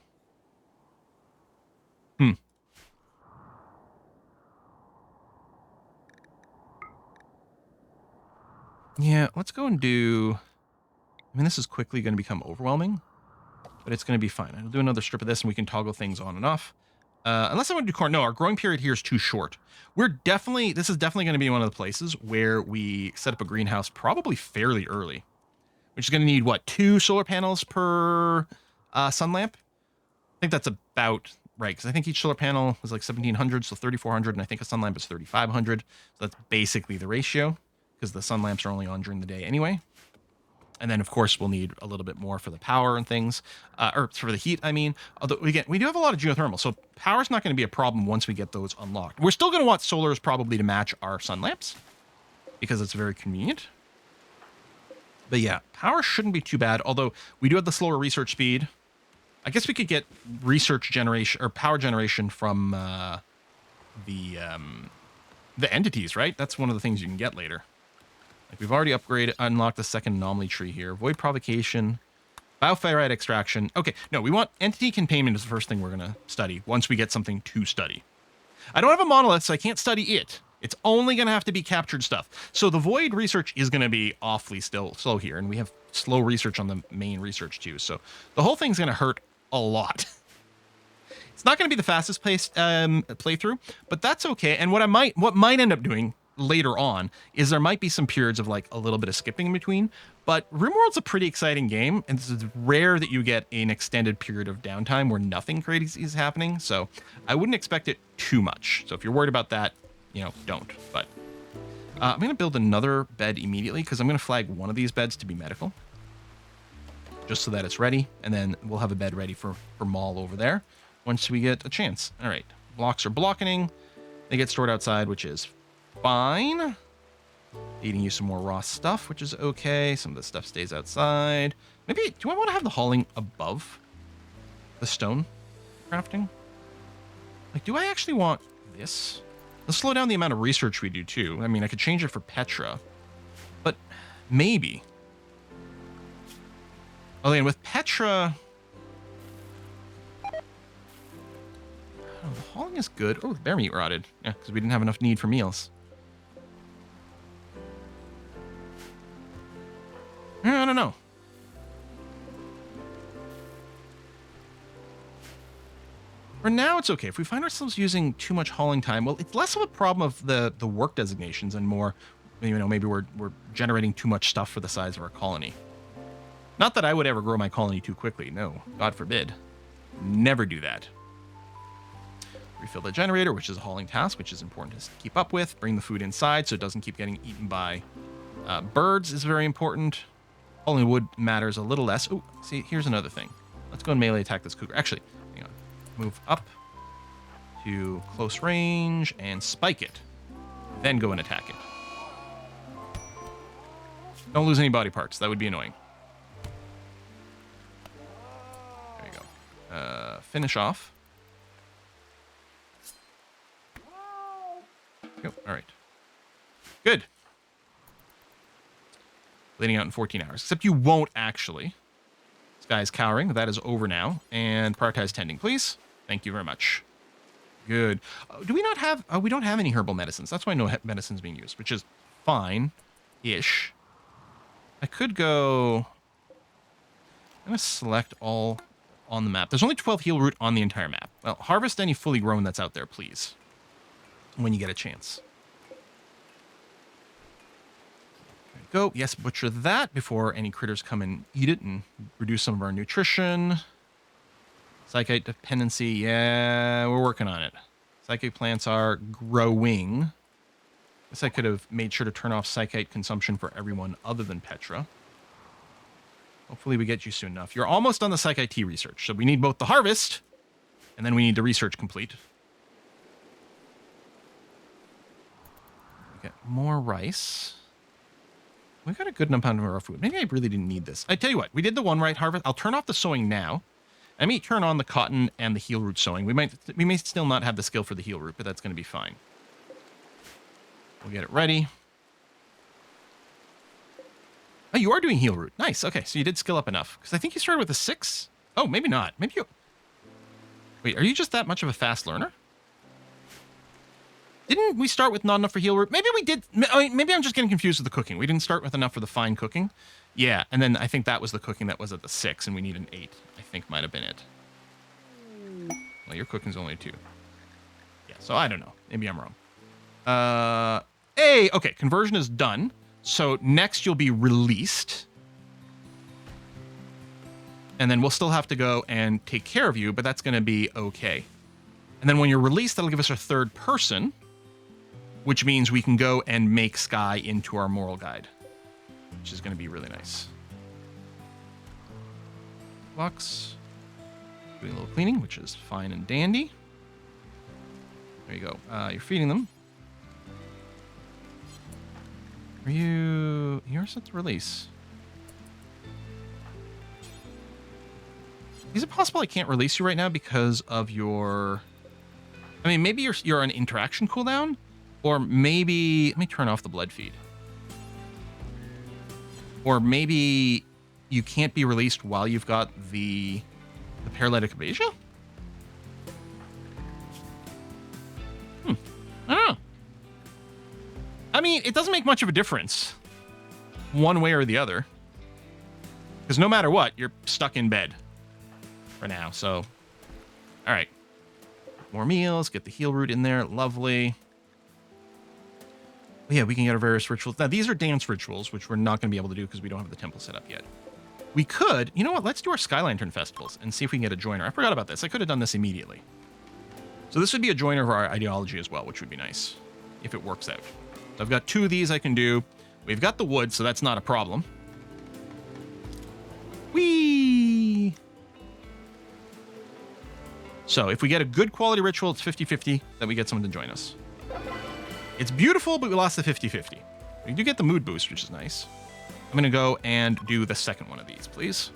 [SPEAKER 1] Yeah, let's go and do... I mean, this is quickly going to become overwhelming, but it's going to be fine. I'll do another strip of this and we can toggle things on and off. Unless I want to do corn. No, our growing period here is too short. This is definitely going to be one of the places where we set up a greenhouse probably fairly early, which is going to need, what, 2 solar panels per sun lamp? I think that's about right, because I think each solar panel was like 1,700, so 3,400, and I think a sun lamp is 3,500. So that's basically the ratio, because the sun lamps are only on during the day anyway. And then, of course, we'll need a little bit more for the power and things, or for the heat, I mean. Although, again, we do have a lot of geothermal, so power's not going to be a problem once we get those unlocked. We're still going to want solars probably to match our sun lamps, because it's very convenient. But yeah, power shouldn't be too bad, although we do have the slower research speed. I guess we could get research generation, or power generation from the entities, right? That's one of the things you can get later. Like we've already unlocked the second anomaly tree here. Void provocation, bioferrite extraction. Okay, no, we want entity containment is the first thing we're going to study once we get something to study. I don't have a monolith, so I can't study it. It's only going to have to be captured stuff. So the void research is going to be awfully slow here, and we have slow research on the main research too. So the whole thing's going to hurt a lot. It's not going to be the fastest paced playthrough, but that's okay. And what might end up doing later on is there might be some periods of like a little bit of skipping in between, but RimWorld's a pretty exciting game, and it's rare that you get an extended period of downtime where nothing crazy is happening, so I wouldn't expect it too much. So if you're worried about that, you know, don't. But I'm going to build another bed immediately because I'm going to flag one of these beds to be medical, just so that it's ready, and then we'll have a bed ready for Maul over there once we get a chance. All right, blocks are blocking. They get stored outside, which is fine. Eating you some more raw stuff, which is okay. Some of the stuff stays outside. Maybe, do I want to have the hauling above the stone crafting? Like, do I actually want this? Let's slow down the amount of research we do, too. I mean, I could change it for Petra, but maybe. Oh, and with Petra... Oh, the hauling is good. Oh, the bear meat rotted. Yeah, because we didn't have enough need for meals. I don't know. For now, it's okay. If we find ourselves using too much hauling time, well, it's less of a problem of the work designations and more, you know, maybe we're generating too much stuff for the size of our colony. Not that I would ever grow my colony too quickly. No, God forbid. Never do that. Refill the generator, which is a hauling task, which is important to keep up with. Bring the food inside so it doesn't keep getting eaten by birds is very important. Hauling wood matters a little less. Oh, see, here's another thing. Let's go and melee attack this cougar. Actually, hang on. Move up to close range and spike it. Then go and attack it. Don't lose any body parts. That would be annoying. There you go. Finish off. Yep, all right. Good. Bleeding out in 14 hours. Except you won't actually. This guy's cowering. That is over now. And prioritize tending, please. Thank you very much. Good. Do we not have... we don't have any herbal medicines. That's why no medicine's being used, which is fine-ish. I could go... I'm going to select all on the map. There's only 12 heal root on the entire map. Well, harvest any fully grown that's out there, please. When you get a chance. There you go. Yes, butcher that before any critters come and eat it and reduce some of our nutrition. Psychoid dependency. Yeah, we're working on it. Psychoid plants are growing. Guess I could have made sure to turn off psychoid consumption for everyone other than Petra. Hopefully we get you soon enough. You're almost on the psychoid tea research, so we need both the harvest and then we need the research complete. Get more rice. We've got a good amount of our food. Maybe I really didn't need this. I tell you what, we did the one right harvest. I'll turn off the sowing now. I may turn on the cotton and the heel root sowing. We may still not have the skill for the heel root, but that's going to be fine. We'll get it ready. Oh, you are doing heel root. Nice. Okay, so you did skill up enough. Because I think you started with a 6. Oh, maybe not. Maybe you... Wait, are you just that much of a fast learner? Didn't we start with not enough for heel root? Maybe we did. Maybe I'm just getting confused with the cooking. We didn't start with enough for the fine cooking. Yeah, and then I think that was the cooking that was at the 6, and we need an 8. I think might have been it. Well, your cooking's only 2. Yeah, so I don't know. Maybe I'm wrong. Okay, conversion is done. So next you'll be released. And then we'll still have to go and take care of you, but that's going to be okay. And then when you're released, that'll give us our third person, which means we can go and make Sky into our moral guide, which is going to be really nice. Blocks. Doing a little cleaning, which is fine and dandy. There you go. You're feeding them. Are you... You're set to release. Is it possible I can't release you right now because of your... I mean, maybe you're on interaction cooldown? Or maybe... Let me turn off the blood feed. Or maybe you can't be released while you've got the paralytic aphasia? I don't know. I mean, it doesn't make much of a difference one way or the other. Because no matter what, you're stuck in bed for now. So, all right. More meals. Get the heal root in there. Lovely. But yeah, we can get our various rituals. Now, these are dance rituals, which we're not going to be able to do because we don't have the temple set up yet. We could, you know what? Let's do our Sky Lantern festivals and see if we can get a joiner. I forgot about this. I could have done this immediately. So this would be a joiner of our ideology as well, which would be nice if it works out. So I've got 2 of these I can do. We've got the wood, so that's not a problem. Whee! So if we get a good quality ritual, it's 50-50 that we get someone to join us. It's beautiful, but we lost the 50-50. We do get the mood boost, which is nice. I'm going to go and do the second one of these, please.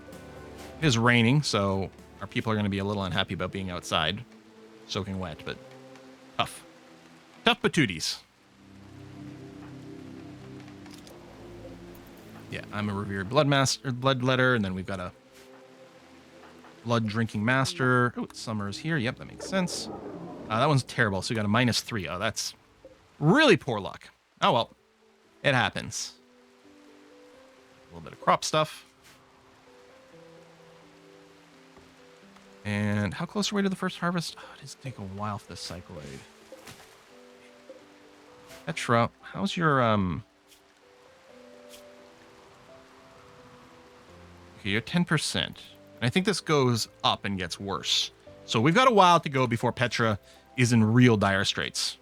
[SPEAKER 1] It is raining, so our people are going to be a little unhappy about being outside, soaking wet, but tough. Tough patooties. Yeah, I'm a revered bloodletter, and then we've got a blood drinking master. Oh, Summer is here. Yep, that makes sense. That one's terrible, so we got a -3. Oh, that's really poor luck. Oh, well. It happens. A little bit of crop stuff. And how close are we to the first harvest? Oh, it does take a while for this Psychoid. Petra, how's your, Okay, you're 10%. And I think this goes up and gets worse. So we've got a while to go before Petra is in real dire straits.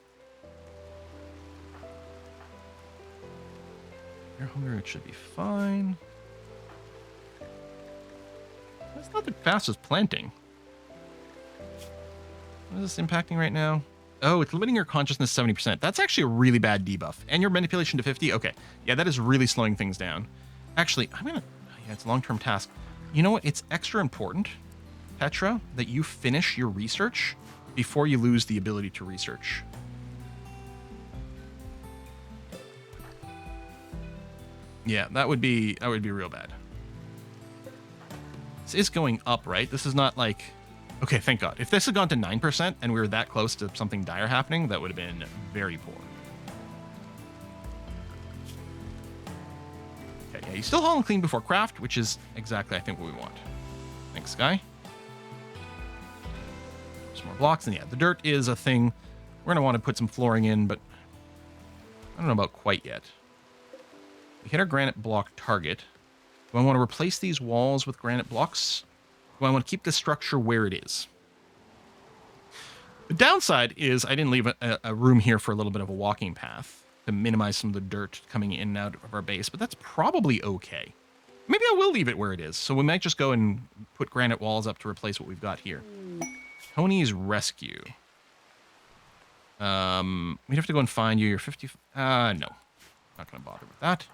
[SPEAKER 1] Your hunger, it should be fine. That's not the fastest planting. What is this impacting right now? Oh, it's limiting your consciousness 70%. That's actually a really bad debuff. And your manipulation to 50? Okay. Yeah, that is really slowing things down. Actually, I'm going to... Yeah, it's a long-term task. You know what? It's extra important, Petra, that you finish your research before you lose the ability to research. Yeah, that would be real bad. This is going up, right? This is not like... Okay, thank God. If this had gone to 9% and we were that close to something dire happening, that would have been very poor. Okay, yeah, you still haul and clean before craft, which is exactly, I think, what we want. Thanks, Sky. Some more blocks, and yeah, the dirt is a thing. We're going to want to put some flooring in, but I don't know about quite yet. We hit our granite block target. Do I want to replace these walls with granite blocks? Do I want to keep the structure where it is? The downside is I didn't leave a room here for a little bit of a walking path to minimize some of the dirt coming in and out of our base, but that's probably okay. Maybe I will leave it where it is, so we might just go and put granite walls up to replace what we've got here. Tony's rescue. We'd have to go and find you. You're 50... no. Not going to bother with that.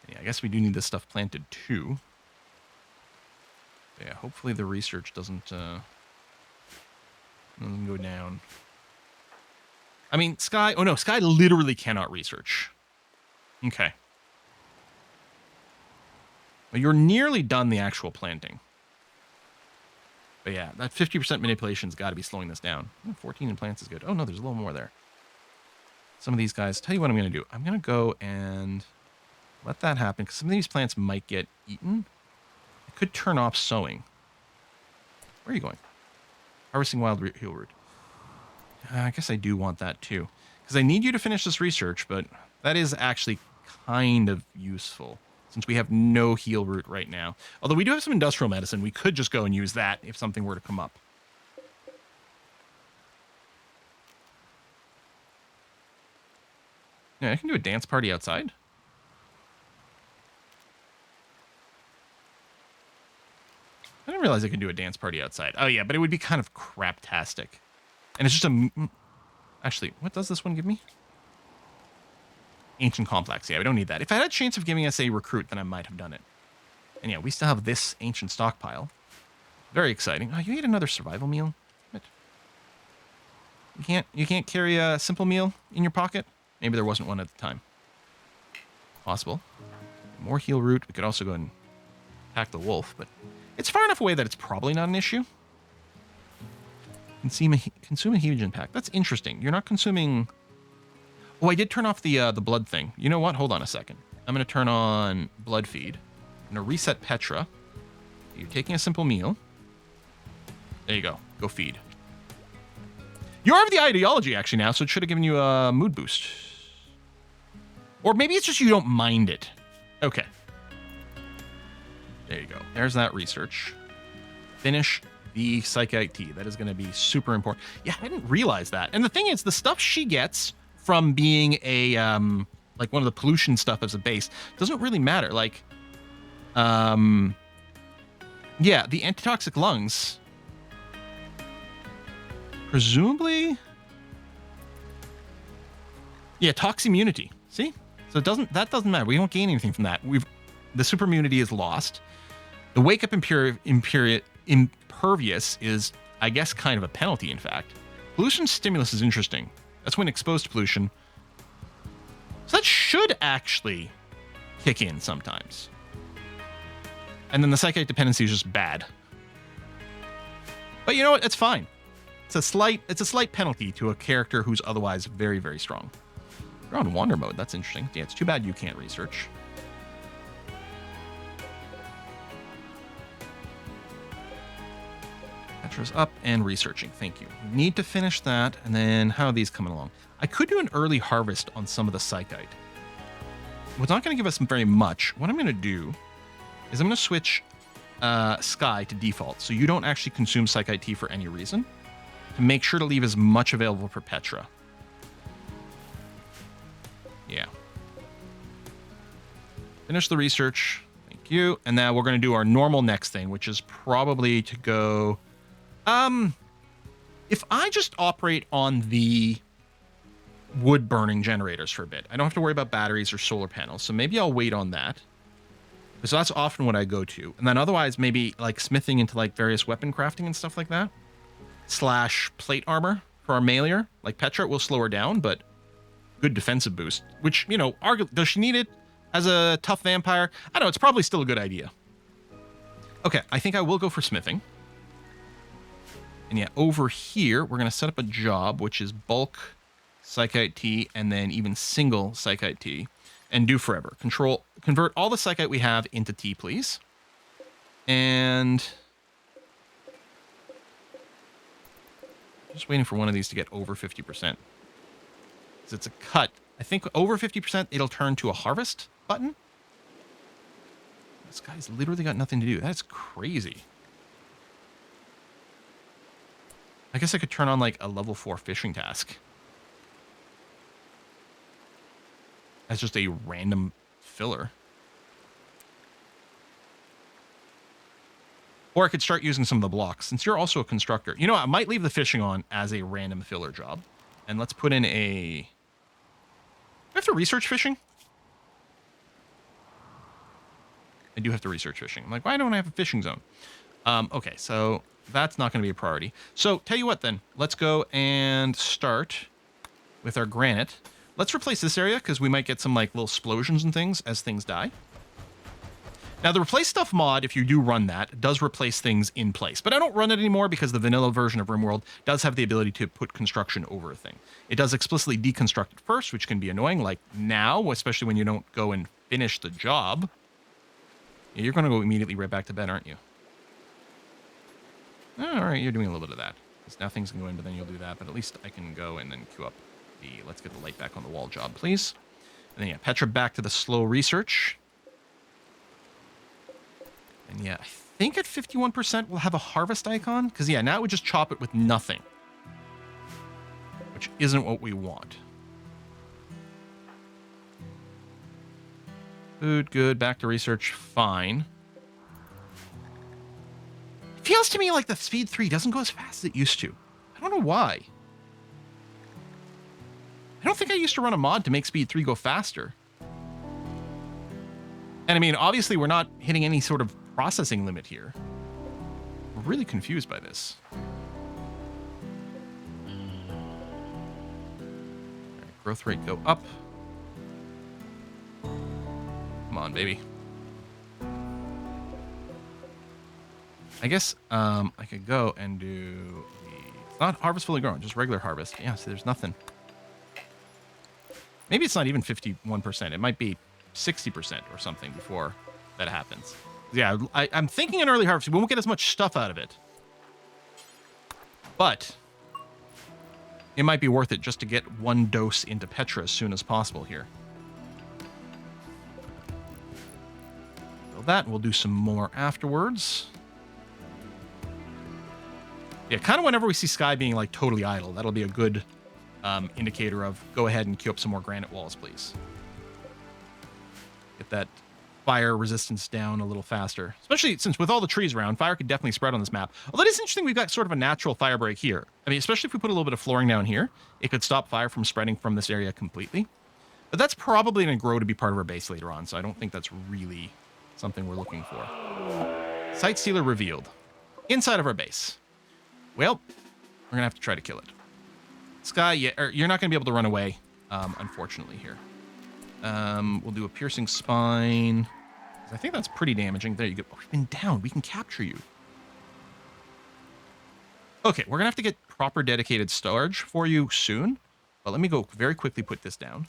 [SPEAKER 1] Yeah, I guess we do need this stuff planted too. Yeah, hopefully the research doesn't go down. I mean, Sky... Oh, no, Sky literally cannot research. Okay. Well, you're nearly done the actual planting. But yeah, that 50% manipulation's got to be slowing this down. 14 in plants is good. Oh, no, there's a little more there. Some of these guys... Tell you what I'm going to do. I'm going to go and... let that happen, because some of these plants might get eaten. I could turn off sowing. Where are you going? Harvesting wild heal root. I guess I do want that too. Because I need you to finish this research, but that is actually kind of useful. Since we have no heal root right now. Although we do have some industrial medicine. We could just go and use that if something were to come up. Yeah, I can do a dance party outside. I didn't realize I could do a dance party outside. Oh, yeah, but it would be kind of craptastic. And it's just a... Actually, what does this one give me? Ancient Complex. Yeah, we don't need that. If I had a chance of giving us a recruit, then I might have done it. And yeah, we still have this ancient stockpile. Very exciting. Oh, you ate another survival meal? What? You can't carry a simple meal in your pocket? Maybe there wasn't one at the time. Possible. More heal root. We could also go and attack the wolf, but it's far enough away that it's probably not an issue. Consume a hemogen pack. That's interesting. You're not consuming... Oh, I did turn off the blood thing. You know what? Hold on a second. I'm going to turn on blood feed. I'm going to reset Petra. You're taking a simple meal. There you go. Go feed. You are of the ideology, actually, now, so it should have given you a mood boost. Or maybe it's just you don't mind it. Okay. There you go. There's that research. Finish the Psychoid tea. That is going to be super important. Yeah, I didn't realize that. And the thing is, the stuff she gets from being a, like one of the pollution stuff as a base doesn't really matter. Like, yeah, the antitoxic lungs, presumably, yeah, tox immunity. See? So that doesn't matter. We don't gain anything from that. The super immunity is lost. The wake up impervious is, I guess, kind of a penalty, in fact. Pollution stimulus is interesting. That's when exposed to pollution. So that should actually kick in sometimes. And then the psychic dependency is just bad. But you know what? It's fine. It's a slight penalty to a character who's otherwise very, very strong. You're on wander mode. That's interesting. Yeah, it's too bad you can't research. Petra's up and researching. Thank you. We need to finish that. And then how are these coming along? I could do an early harvest on some of the Psychoid. It's not going to give us very much. What I'm going to do is I'm going to switch Sky to default, so you don't actually consume Psychoid tea for any reason, to make sure to leave as much available for Petra. Yeah. Finish the research. Thank you. And now we're going to do our normal next thing, which is probably to go... if I just operate on the wood burning generators for a bit, I don't have to worry about batteries or solar panels. So maybe I'll wait on that. So that's often what I go to. And then otherwise, maybe like smithing into like various weapon crafting and stuff like that. / plate armor for our mailer. Like Petra, it will slow her down, but good defensive boost. Which, you know, does she need it as a tough vampire? I don't know, it's probably still a good idea. Okay, I think I will go for smithing. And yeah, over here, we're going to set up a job, which is bulk Psychoid tea, and then even single Psychoid tea, and do forever. Convert all the Psychoid we have into tea, please. And just waiting for one of these to get over 50%. Because it's a cut. I think over 50%, it'll turn to a harvest button. This guy's literally got nothing to do. That's crazy. I guess I could turn on like a level 4 fishing task. As just a random filler. Or I could start using some of the blocks, since you're also a constructor. You know what? I might leave the fishing on as a random filler job. And let's put in a... Do I have to research fishing? I do have to research fishing. I'm like, why don't I have a fishing zone? Okay, so that's not going to be a priority. So, tell you what then. Let's go and start with our granite. Let's replace this area, because we might get some like little explosions and things as things die. Now, the replace stuff mod, if you do run that, does replace things in place. But I don't run it anymore because the vanilla version of RimWorld does have the ability to put construction over a thing. It does explicitly deconstruct it first, which can be annoying, like now, especially when you don't go and finish the job. Yeah, you're going to go immediately right back to bed, aren't you? All right, you're doing a little bit of that. Because now things can go in, but then you'll do that. But at least I can go and then queue up the... Let's get the light back on the wall job, please. And then, yeah, Petra back to the slow research. And yeah, I think at 51% we'll have a harvest icon. Because yeah, now it would just chop it with nothing. Which isn't what we want. Food, good. Back to research, fine. feels to me like the speed 3 doesn't go as fast as it used to. I don't know why. I don't think I used to run a mod to make speed 3 go faster. And I mean, obviously we're not hitting any sort of processing limit here. I'm really confused by this. All right, growth rate go up. Come on, baby. I guess I could go and do it's not harvest fully grown, just regular harvest. Yeah, so there's nothing. Maybe it's not even 51%. It might be 60% or something before that happens. Yeah, I'm thinking an early harvest. We won't get as much stuff out of it. But it might be worth it just to get one dose into Petra as soon as possible here. So that, we'll do some more afterwards. Yeah, kind of whenever we see Sky being like totally idle, that'll be a good indicator of go ahead and queue up some more granite walls, please. Get that fire resistance down a little faster. Especially since with all the trees around, fire could definitely spread on this map. Although it is interesting, we've got sort of a natural fire break here. I mean, especially if we put a little bit of flooring down here, it could stop fire from spreading from this area completely. But that's probably going to grow to be part of our base later on, so I don't think that's really something we're looking for. Site Stealer revealed. Inside of our base. Well, we're going to have to try to kill it. Sky, yeah, you're not going to be able to run away, unfortunately, here. We'll do a piercing spine. I think that's pretty damaging. There you go. Oh, we've been down. We can capture you. Okay, we're going to have to get proper dedicated storage for you soon. But let me go very quickly put this down.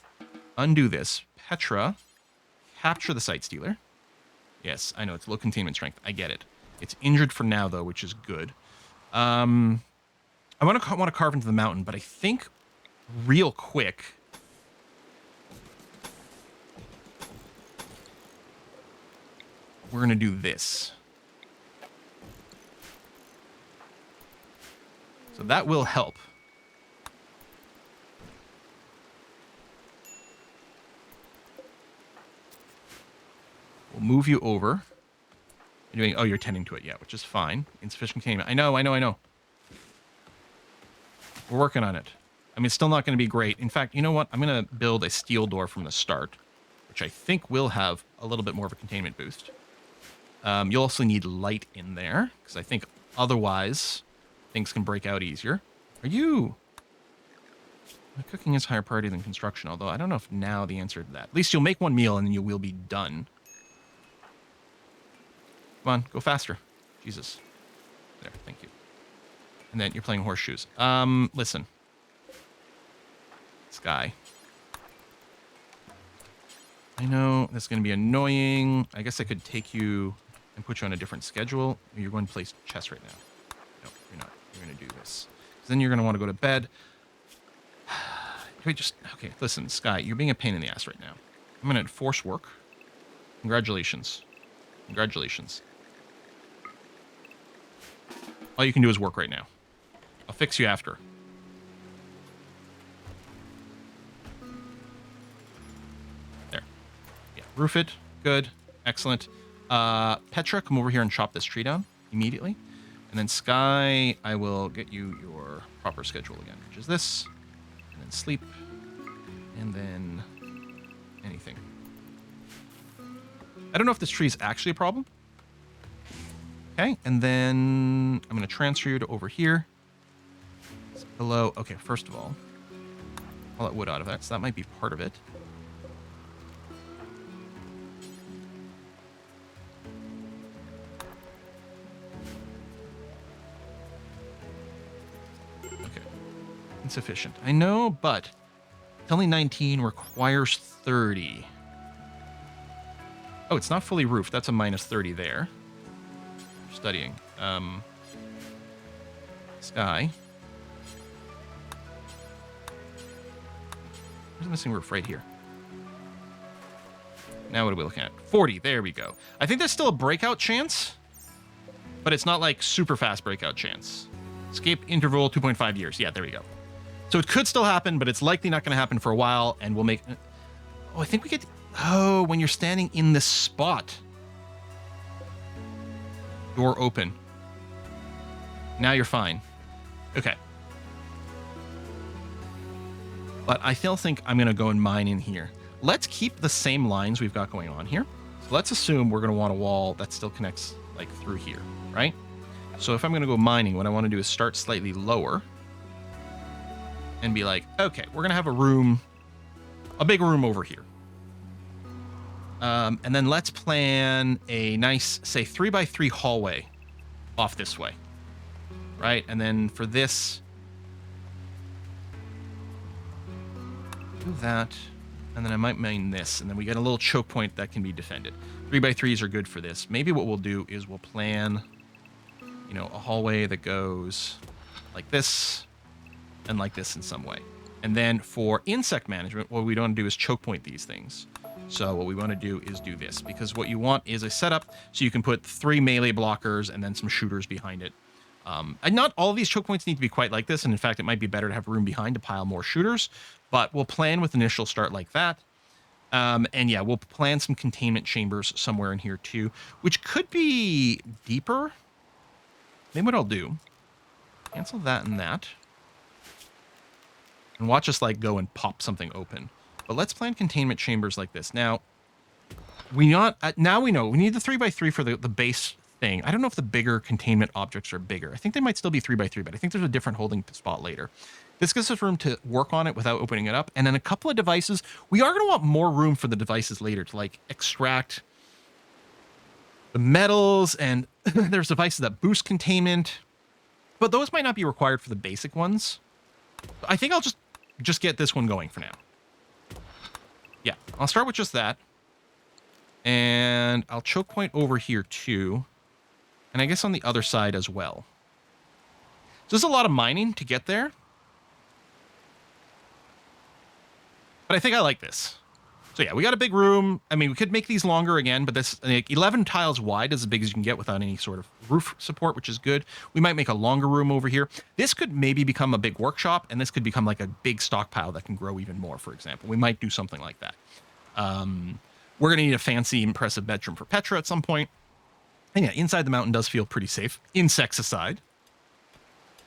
[SPEAKER 1] Undo this. Petra, capture the Site Stealer. Yes, I know, it's low containment strength. I get it. It's injured for now, though, which is good. I want to carve into the mountain, but I think real quick... we're going to do this. So that will help. We'll move you over. You're doing, oh, you're tending to it, yeah, which is fine. Insufficient containment. I know. We're working on it. I mean, it's still not going to be great. In fact, you know what? I'm going to build a steel door from the start, which I think will have a little bit more of a containment boost. You'll also need light in there, because I think otherwise things can break out easier. Are you... Cooking is higher priority than construction, although I don't know if now the answer to that. At least you'll make one meal and then you will be done. Come on, go faster. Jesus. There, thank you. And then you're playing horseshoes. Listen. Sky. I know that's going to be annoying. I guess I could take you and put you on a different schedule. You're going to play chess right now. No, you're not. You're going to do this. Then you're going to want to go to bed. Okay, listen, Sky, you're being a pain in the ass right now. I'm going to force work. Congratulations. Congratulations. All you can do is work right now. I'll fix you after. There. Yeah, roof it. Good. Excellent. Petra, come over here and chop this tree down immediately. And then Sky, I will get you your proper schedule again, which is this. And then sleep. And then anything. I don't know if this tree is actually a problem. Okay, and then I'm going to transfer you to over here. It's below. Okay, first of all, pull that wood out of that, so that might be part of it. Okay, insufficient. I know, but it's only 19, requires 30. Oh, it's not fully roofed. That's a minus 30 there. Studying. Sky. There's a missing roof right here. Now what are we looking at? 40. There we go. I think there's still a breakout chance, but it's not like super fast breakout chance. Escape interval 2.5 years. Yeah, there we go. So it could still happen, but it's likely not going to happen for a while, and we'll make... Oh, I think we get... Oh, when you're standing in this spot. Door open. Now you're fine. Okay. But I still think I'm going to go and mine in here. Let's keep the same lines we've got going on here. So let's assume we're going to want a wall that still connects like through here, right? So if I'm going to go mining, what I want to do is start slightly lower and be like, okay, we're going to have a big room over here. And then let's plan a nice, say, 3x3 hallway off this way, right? And then for this, do that, and then I might mine this, and then we get a little choke point that can be defended. 3x3s are good for this. Maybe what we'll do is we'll plan, you know, a hallway that goes like this and like this in some way. And then for insect management, what we don't do is choke point these things. So what we want to do is do this, because what you want is a setup so you can put 3 melee blockers and then some shooters behind it. And not all of these choke points need to be quite like this, and in fact, it might be better to have room behind to pile more shooters, but we'll plan with initial start like that. And yeah, we'll plan some containment chambers somewhere in here too, which could be deeper. Maybe what I'll do, cancel that and that, and watch us like go and pop something open. But let's plan containment chambers like this. Now we know we need the 3x3 for the base thing. I don't know if the bigger containment objects are bigger. I think they might still be 3x3, but I think there's a different holding spot later. This gives us room to work on it without opening it up. And then a couple of devices. We are going to want more room for the devices later to like extract the metals, and there's devices that boost containment, but those might not be required for the basic ones. I think I'll just get this one going for now. Yeah, I'll start with just that. And I'll choke point over here too. And I guess on the other side as well. So there's a lot of mining to get there. But I think I like this. So yeah, we got a big room. I mean, we could make these longer again, but this like 11 tiles wide is as big as you can get without any sort of roof support, which is good. We might make a longer room over here. This could maybe become a big workshop, and this could become like a big stockpile that can grow even more, for example. We might do something like that. We're going to need a fancy, impressive bedroom for Petra at some point. And yeah, inside the mountain does feel pretty safe, insects aside.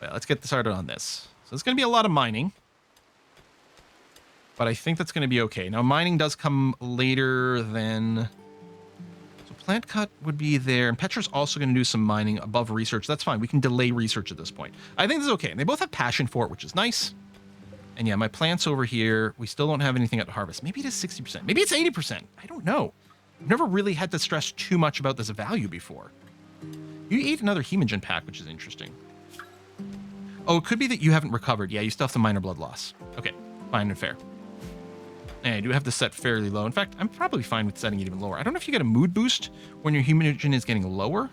[SPEAKER 1] Well, let's get started on this. So it's going to be a lot of mining, but I think that's going to be okay. Now, mining does come later than... So plant cut would be there, and Petra's also going to do some mining above research. That's fine. We can delay research at this point. I think this is okay. And they both have passion for it, which is nice. And yeah, my plants over here, we still don't have anything at harvest. Maybe it is 60%. Maybe it's 80%. I don't know. I've never really had to stress too much about this value before. You ate another hemogen pack, which is interesting. Oh, it could be that you haven't recovered. Yeah, you still have some minor blood loss. Okay, fine and fair. And I do have this set fairly low. In fact, I'm probably fine with setting it even lower. I don't know if you get a mood boost when your hemogen is getting lower.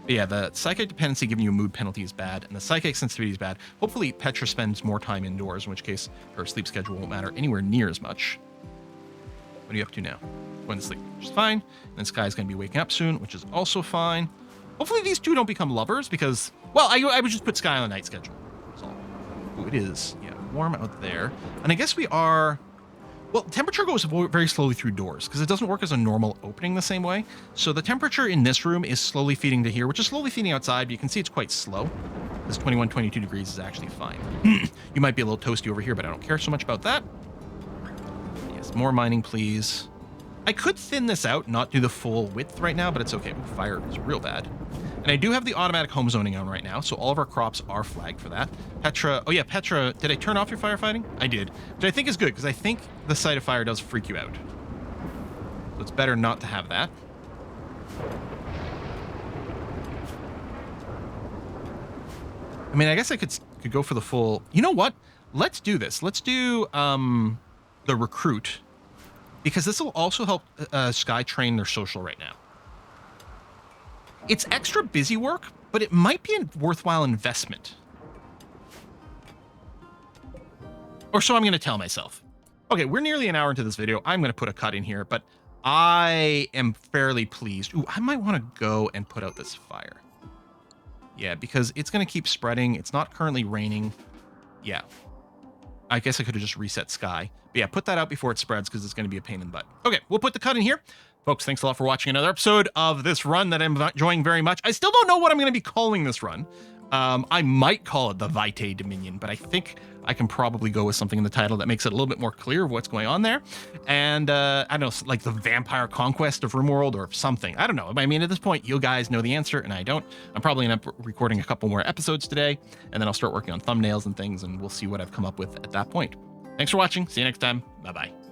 [SPEAKER 1] But yeah, the psychic dependency giving you a mood penalty is bad, and the psychic sensitivity is bad. Hopefully, Petra spends more time indoors, in which case her sleep schedule won't matter anywhere near as much. What are you up to now? Going to sleep, which is fine. And then Sky's going to be waking up soon, which is also fine. Hopefully these two don't become lovers because, well, I would just put Sky on a night schedule. That's all. Ooh, it is, yeah, warm out there. And I guess we are... Well, temperature goes very slowly through doors because it doesn't work as a normal opening the same way. So the temperature in this room is slowly feeding to here, which is slowly feeding outside. But you can see it's quite slow. This 21, 22 degrees is actually fine. You might be a little toasty over here, but I don't care so much about that. Yes, more mining, please. I could thin this out, not do the full width right now, but it's okay. Ooh, fire is real bad. And I do have the automatic home zoning on right now, so all of our crops are flagged for that. Petra, oh yeah, Petra, did I turn off your firefighting? I did, which I think is good, because I think the sight of fire does freak you out. So it's better not to have that. I mean, I guess I could go for the full... You know what? Let's do this. Let's do the recruit, because this will also help Sky train their social right now. It's extra busy work, but it might be a worthwhile investment. Or so I'm going to tell myself. Okay, we're nearly an hour into this video. I'm going to put a cut in here, but I am fairly pleased. Ooh, I might want to go and put out this fire. Yeah, because it's going to keep spreading. It's not currently raining. Yeah. I guess I could have just reset Sky. But yeah, put that out before it spreads because it's going to be a pain in the butt. Okay, we'll put the cut in here. Folks, thanks a lot for watching another episode of this run that I'm enjoying very much. I still don't know what I'm going to be calling this run. I might call it the Vitae Dominion, but I think I can probably go with something in the title that makes it a little bit more clear of what's going on there. And I don't know, like the Vampire Conquest of RimWorld or something. I don't know. I mean, at this point, you guys know the answer, and I don't. I'm probably going to end up recording a couple more episodes today, and then I'll start working on thumbnails and things, and we'll see what I've come up with at that point. Thanks for watching. See you next time. Bye-bye.